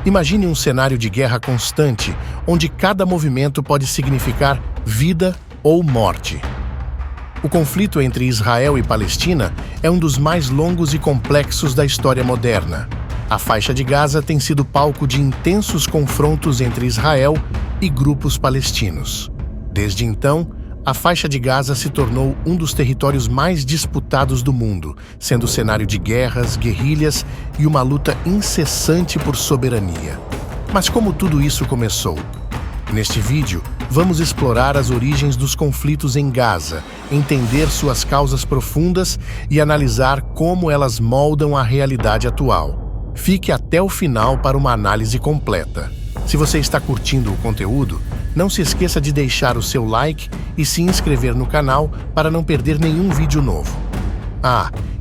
Imagine um cenário de guerra constante, onde cada movimento pode significar vida ou morte. O conflito entre Israel e Palestina é um dos mais longos e complexos da história moderna. A faixa de Gaza tem sido palco de intensos confrontos entre Israel e grupos palestinos. Desde então, a faixa de Gaza se tornou um dos territórios mais disputados do mundo, sendo cenário de guerras, guerrilhas e uma luta incessante por soberania. Mas como tudo isso começou? Neste vídeo, vamos explorar as origens dos conflitos em Gaza, entender suas causas profundas e analisar como elas moldam a realidade atual. Fique até o final para uma análise completa. Se você está curtindo o conteúdo, não se esqueça de deixar o seu like e se inscrever no canal para não perder nenhum vídeo novo.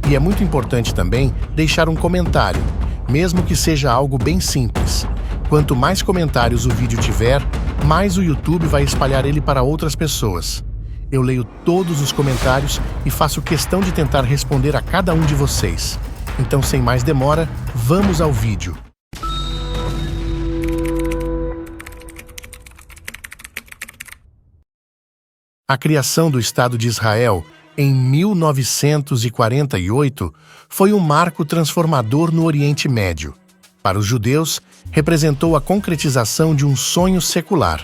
E é muito importante também deixar um comentário, mesmo que seja algo bem simples. Quanto mais comentários o vídeo tiver, mais o YouTube vai espalhar ele para outras pessoas. Eu leio todos os comentários e faço questão de tentar responder a cada um de vocês. Então, sem mais demora, vamos ao vídeo. A criação do Estado de Israel, em 1948, foi um marco transformador no Oriente Médio. Para os judeus, representou a concretização de um sonho secular.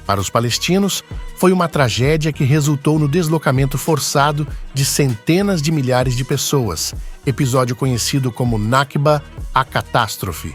Para os palestinos, foi uma tragédia que resultou no deslocamento forçado de centenas de milhares de pessoas, episódio conhecido como Nakba, a catástrofe.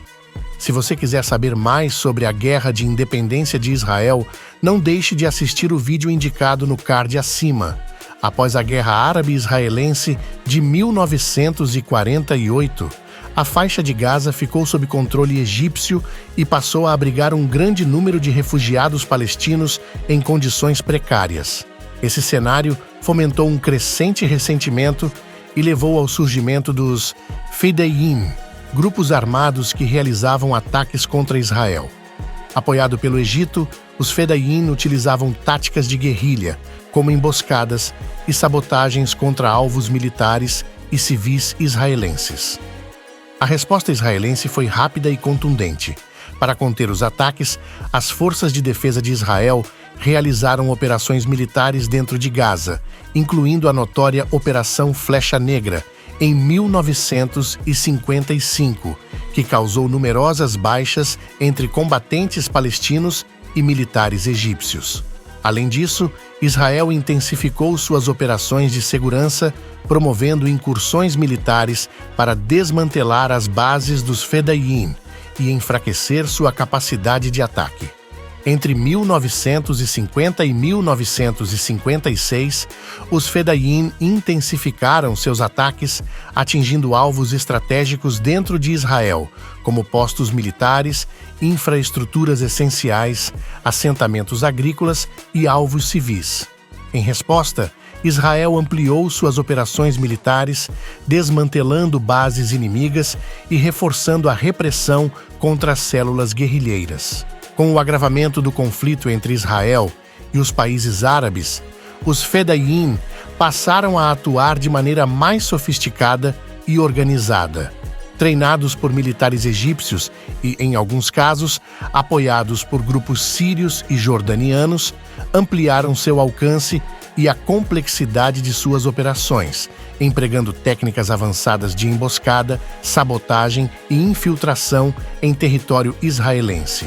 Se você quiser saber mais sobre a Guerra de Independência de Israel, não deixe de assistir o vídeo indicado no card acima. Após a Guerra Árabe-Israelense de 1948, a faixa de Gaza ficou sob controle egípcio e passou a abrigar um grande número de refugiados palestinos em condições precárias. Esse cenário fomentou um crescente ressentimento e levou ao surgimento dos Fedayeen, grupos armados que realizavam ataques contra Israel. Apoiado pelo Egito, os Fedayeen utilizavam táticas de guerrilha, como emboscadas e sabotagens contra alvos militares e civis israelenses. A resposta israelense foi rápida e contundente. Para conter os ataques, as forças de defesa de Israel realizaram operações militares dentro de Gaza, incluindo a notória Operação Flecha Negra, em 1955, que causou numerosas baixas entre combatentes palestinos e militares egípcios. Além disso, Israel intensificou suas operações de segurança, promovendo incursões militares para desmantelar as bases dos Fedayeen e enfraquecer sua capacidade de ataque. Entre 1950 e 1956, os Fedayeen intensificaram seus ataques, atingindo alvos estratégicos dentro de Israel, como postos militares, infraestruturas essenciais, assentamentos agrícolas e alvos civis. Em resposta, Israel ampliou suas operações militares, desmantelando bases inimigas e reforçando a repressão contra as células guerrilheiras. Com o agravamento do conflito entre Israel e os países árabes, os Fedayeen passaram a atuar de maneira mais sofisticada e organizada. Treinados por militares egípcios e, em alguns casos, apoiados por grupos sírios e jordanianos, ampliaram seu alcance e a complexidade de suas operações, empregando técnicas avançadas de emboscada, sabotagem e infiltração em território israelense.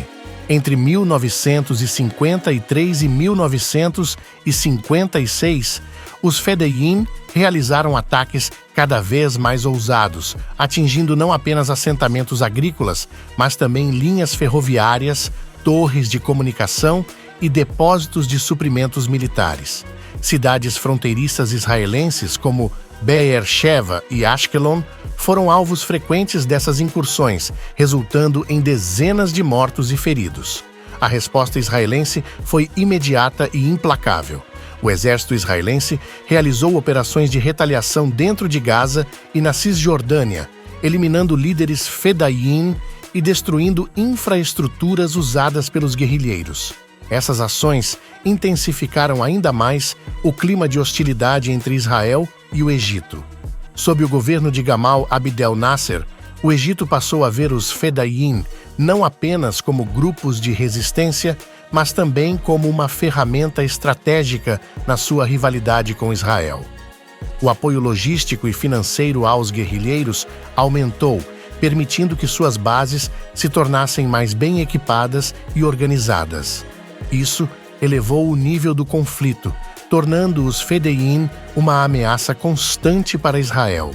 Entre 1953 e 1956, os Fedayeen realizaram ataques cada vez mais ousados, atingindo não apenas assentamentos agrícolas, mas também linhas ferroviárias, torres de comunicação e depósitos de suprimentos militares. Cidades fronteiriças israelenses como Be'er Sheva e Ashkelon foram alvos frequentes dessas incursões, resultando em dezenas de mortos e feridos. A resposta israelense foi imediata e implacável. O exército israelense realizou operações de retaliação dentro de Gaza e na Cisjordânia, eliminando líderes Fedayeen e destruindo infraestruturas usadas pelos guerrilheiros. Essas ações intensificaram ainda mais o clima de hostilidade entre Israel e o Egito. Sob o governo de Gamal Abdel Nasser, o Egito passou a ver os Fedayeen não apenas como grupos de resistência, mas também como uma ferramenta estratégica na sua rivalidade com Israel. O apoio logístico e financeiro aos guerrilheiros aumentou, permitindo que suas bases se tornassem mais bem equipadas e organizadas. Isso elevou o nível do conflito, tornando os Fedayeen uma ameaça constante para Israel.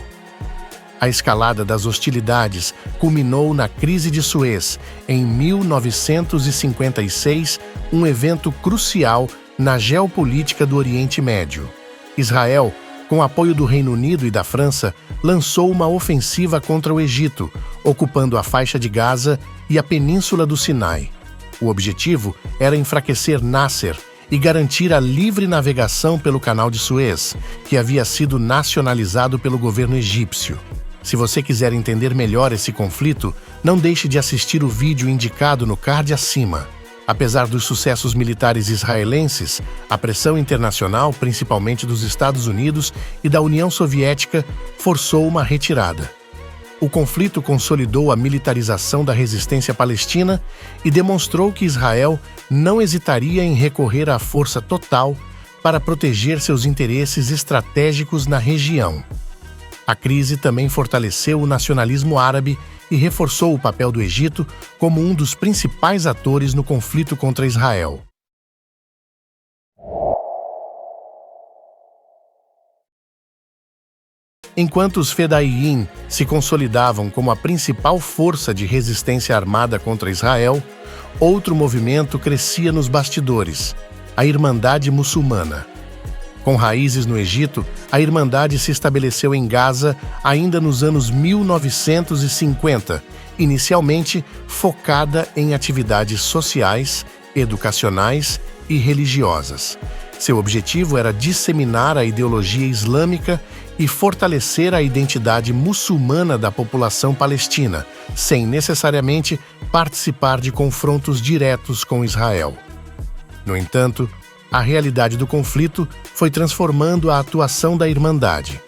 A escalada das hostilidades culminou na Crise de Suez, em 1956, um evento crucial na geopolítica do Oriente Médio. Israel, com apoio do Reino Unido e da França, lançou uma ofensiva contra o Egito, ocupando a faixa de Gaza e a península do Sinai. O objetivo era enfraquecer Nasser e garantir a livre navegação pelo Canal de Suez, que havia sido nacionalizado pelo governo egípcio. Se você quiser entender melhor esse conflito, não deixe de assistir o vídeo indicado no card acima. Apesar dos sucessos militares israelenses, a pressão internacional, principalmente dos Estados Unidos e da União Soviética, forçou uma retirada. O conflito consolidou a militarização da resistência palestina e demonstrou que Israel não hesitaria em recorrer à força total para proteger seus interesses estratégicos na região. A crise também fortaleceu o nacionalismo árabe e reforçou o papel do Egito como um dos principais atores no conflito contra Israel. Enquanto os Fedayeen se consolidavam como a principal força de resistência armada contra Israel, outro movimento crescia nos bastidores: a Irmandade Muçulmana. Com raízes no Egito, a Irmandade se estabeleceu em Gaza ainda nos anos 1950, inicialmente focada em atividades sociais, educacionais e religiosas. Seu objetivo era disseminar a ideologia islâmica e fortalecer a identidade muçulmana da população palestina, sem necessariamente participar de confrontos diretos com Israel. No entanto, a realidade do conflito foi transformando a atuação da Irmandade.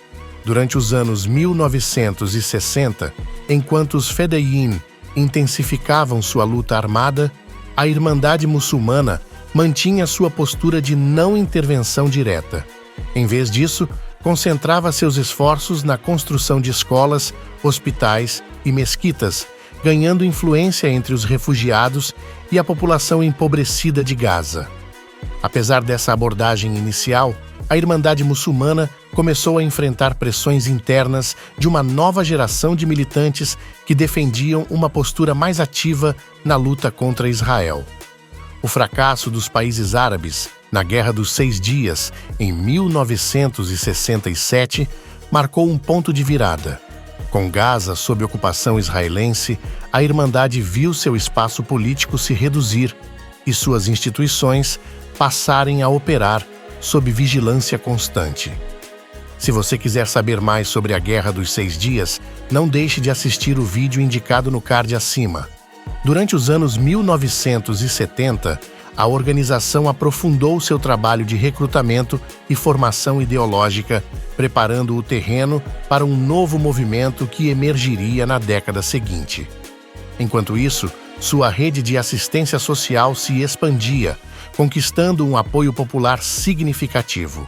Durante os anos 1960, enquanto os Fedayeen intensificavam sua luta armada, a Irmandade Muçulmana mantinha sua postura de não intervenção direta. Em vez disso, concentrava seus esforços na construção de escolas, hospitais e mesquitas, ganhando influência entre os refugiados e a população empobrecida de Gaza. Apesar dessa abordagem inicial, a Irmandade Muçulmana começou a enfrentar pressões internas de uma nova geração de militantes que defendiam uma postura mais ativa na luta contra Israel. O fracasso dos países árabes na Guerra dos 6 Dias, em 1967, marcou um ponto de virada. Com Gaza sob ocupação israelense, a Irmandade viu seu espaço político se reduzir e suas instituições passarem a operar sob vigilância constante. Se você quiser saber mais sobre a Guerra dos 6 Dias, não deixe de assistir o vídeo indicado no card acima. Durante os anos 1970, a organização aprofundou seu trabalho de recrutamento e formação ideológica, preparando o terreno para um novo movimento que emergiria na década seguinte. Enquanto isso, sua rede de assistência social se expandia, conquistando um apoio popular significativo.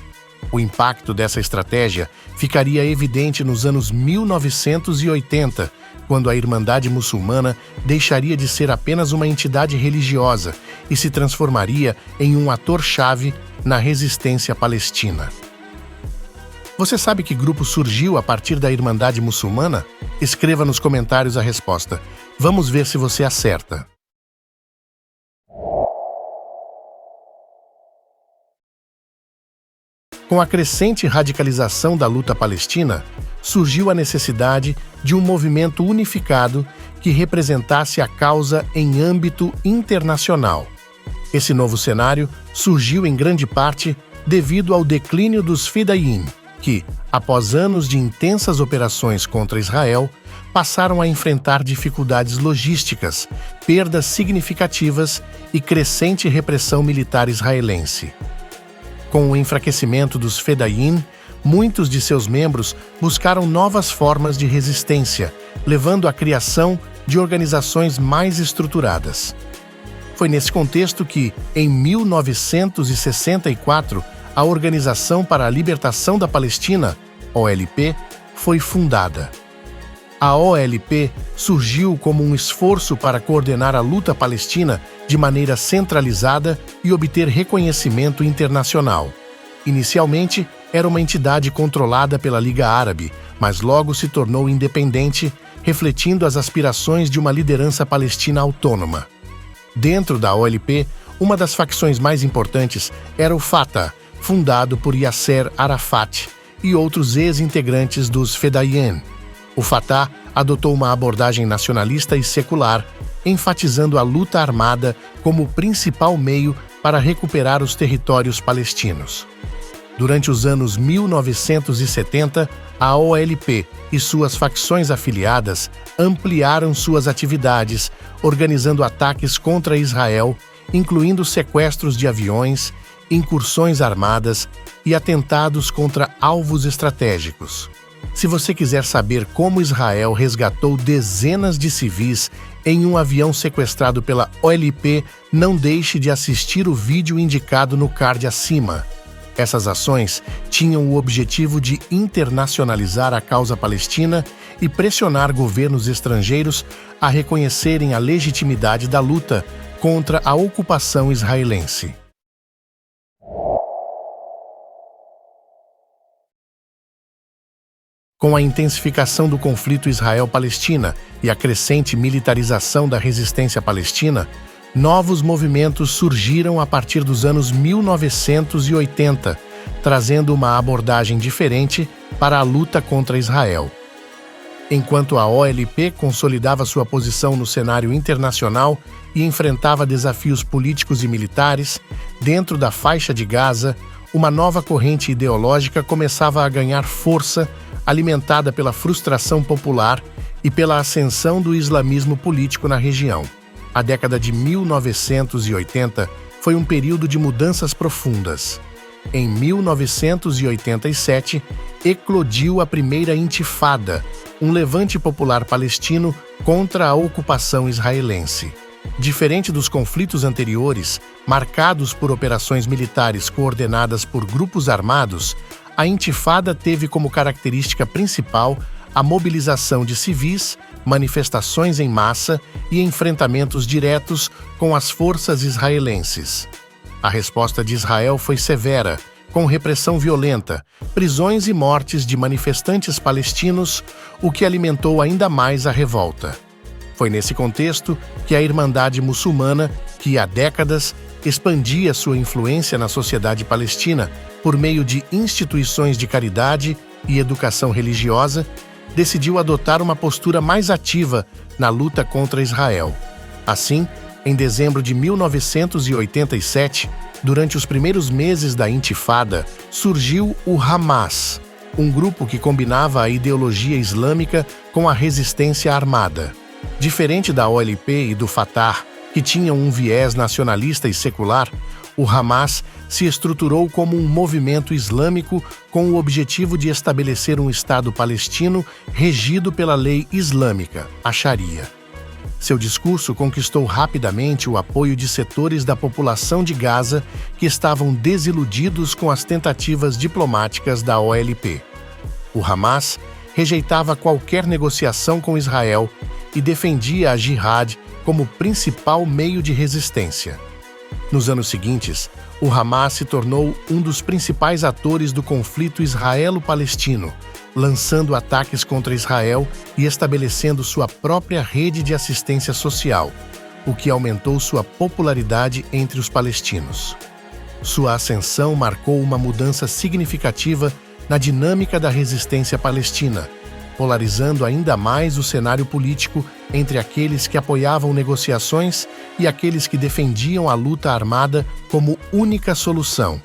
O impacto dessa estratégia ficaria evidente nos anos 1980, quando a Irmandade Muçulmana deixaria de ser apenas uma entidade religiosa e se transformaria em um ator-chave na resistência palestina. Você sabe que grupo surgiu a partir da Irmandade Muçulmana? Escreva nos comentários a resposta. Vamos ver se você acerta. Com a crescente radicalização da luta palestina, surgiu a necessidade de um movimento unificado que representasse a causa em âmbito internacional. Esse novo cenário surgiu em grande parte devido ao declínio dos Fedayeen, que, após anos de intensas operações contra Israel, passaram a enfrentar dificuldades logísticas, perdas significativas e crescente repressão militar israelense. Com o enfraquecimento dos Fedayeen, muitos de seus membros buscaram novas formas de resistência, levando à criação de organizações mais estruturadas. Foi nesse contexto que, em 1964, a Organização para a Libertação da Palestina, OLP, foi fundada. A OLP surgiu como um esforço para coordenar a luta palestina de maneira centralizada e obter reconhecimento internacional. Inicialmente, era uma entidade controlada pela Liga Árabe, mas logo se tornou independente, refletindo as aspirações de uma liderança palestina autônoma. Dentro da OLP, uma das facções mais importantes era o Fatah, fundado por Yasser Arafat e outros ex-integrantes dos Fedayeen. O Fatah adotou uma abordagem nacionalista e secular, enfatizando a luta armada como o principal meio para recuperar os territórios palestinos. Durante os anos 1970, a OLP e suas facções afiliadas ampliaram suas atividades, organizando ataques contra Israel, incluindo sequestros de aviões, incursões armadas e atentados contra alvos estratégicos. Se você quiser saber como Israel resgatou dezenas de civis em um avião sequestrado pela OLP, não deixe de assistir o vídeo indicado no card acima. Essas ações tinham o objetivo de internacionalizar a causa palestina e pressionar governos estrangeiros a reconhecerem a legitimidade da luta contra a ocupação israelense. Com a intensificação do conflito Israel-Palestina e a crescente militarização da resistência palestina, novos movimentos surgiram a partir dos anos 1980, trazendo uma abordagem diferente para a luta contra Israel. Enquanto a OLP consolidava sua posição no cenário internacional e enfrentava desafios políticos e militares, dentro da faixa de Gaza, uma nova corrente ideológica começava a ganhar força, alimentada pela frustração popular e pela ascensão do islamismo político na região. A década de 1980 foi um período de mudanças profundas. Em 1987, eclodiu a primeira Intifada, um levante popular palestino contra a ocupação israelense. Diferente dos conflitos anteriores, marcados por operações militares coordenadas por grupos armados, a Intifada teve como característica principal a mobilização de civis, manifestações em massa e enfrentamentos diretos com as forças israelenses. A resposta de Israel foi severa, com repressão violenta, prisões e mortes de manifestantes palestinos, o que alimentou ainda mais a revolta. Foi nesse contexto que a Irmandade Muçulmana, que há décadas expandia sua influência na sociedade palestina por meio de instituições de caridade e educação religiosa, decidiu adotar uma postura mais ativa na luta contra Israel. Assim, em dezembro de 1987, durante os primeiros meses da Intifada, surgiu o Hamas, um grupo que combinava a ideologia islâmica com a resistência armada. Diferente da OLP e do Fatah, que tinham um viés nacionalista e secular, o Hamas se estruturou como um movimento islâmico com o objetivo de estabelecer um Estado palestino regido pela lei islâmica, a Sharia. Seu discurso conquistou rapidamente o apoio de setores da população de Gaza que estavam desiludidos com as tentativas diplomáticas da OLP. O Hamas rejeitava qualquer negociação com Israel e defendia a jihad como principal meio de resistência. Nos anos seguintes, o Hamas se tornou um dos principais atores do conflito israelo-palestino, lançando ataques contra Israel e estabelecendo sua própria rede de assistência social, o que aumentou sua popularidade entre os palestinos. Sua ascensão marcou uma mudança significativa na dinâmica da resistência palestina, polarizando ainda mais o cenário político entre aqueles que apoiavam negociações e aqueles que defendiam a luta armada como única solução.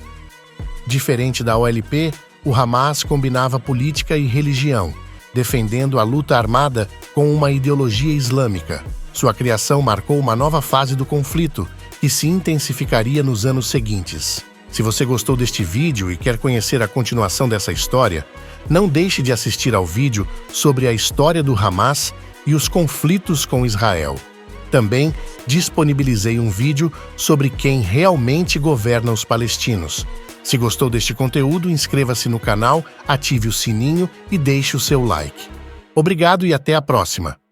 Diferente da OLP, o Hamas combinava política e religião, defendendo a luta armada com uma ideologia islâmica. Sua criação marcou uma nova fase do conflito, que se intensificaria nos anos seguintes. Se você gostou deste vídeo e quer conhecer a continuação dessa história, não deixe de assistir ao vídeo sobre a história do Hamas e os conflitos com Israel. Também disponibilizei um vídeo sobre quem realmente governa os palestinos. Se gostou deste conteúdo, inscreva-se no canal, ative o sininho e deixe o seu like. Obrigado e até a próxima!